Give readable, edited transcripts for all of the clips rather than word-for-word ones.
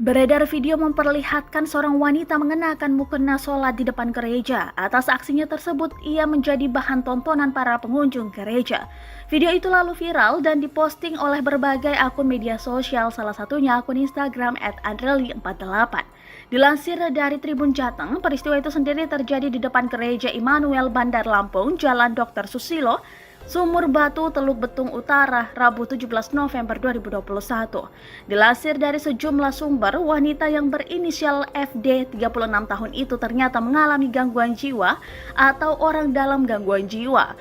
Beredar video memperlihatkan seorang wanita mengenakan mukena sholat di depan gereja. Atas aksinya tersebut, ia menjadi bahan tontonan para pengunjung gereja. Video itu lalu viral dan diposting oleh berbagai akun media sosial, salah satunya akun Instagram @andreli48. Dilansir dari Tribun Jateng, peristiwa itu sendiri terjadi di depan gereja Immanuel Bandar Lampung, Jalan Dr. Susilo, Sumur Batu, Teluk Betung Utara, Rabu 17 November 2021. Dilansir dari sejumlah sumber, wanita yang berinisial FD 36 tahun itu ternyata mengalami gangguan jiwa atau orang dalam gangguan jiwa.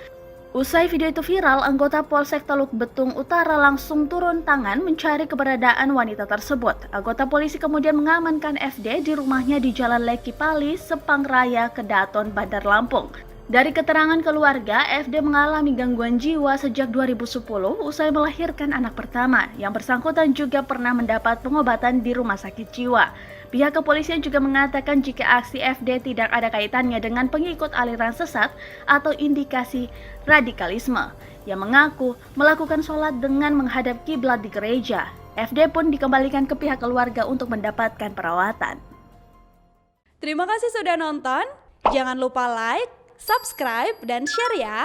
Usai video itu viral, anggota Polsek Teluk Betung Utara langsung turun tangan mencari keberadaan wanita tersebut. Anggota polisi kemudian mengamankan FD di rumahnya di Jalan Leki Pali, Sepang Raya, Kedaton, Bandar Lampung. Dari keterangan keluarga, FD mengalami gangguan jiwa sejak 2010 usai melahirkan anak pertama. Yang bersangkutan juga pernah mendapat pengobatan di rumah sakit jiwa. Pihak kepolisian juga mengatakan jika aksi FD tidak ada kaitannya dengan pengikut aliran sesat atau indikasi radikalisme. Yang mengaku melakukan sholat dengan menghadap kiblat di gereja. FD pun dikembalikan ke pihak keluarga untuk mendapatkan perawatan. Terima kasih sudah nonton. Jangan lupa like, subscribe, dan share ya.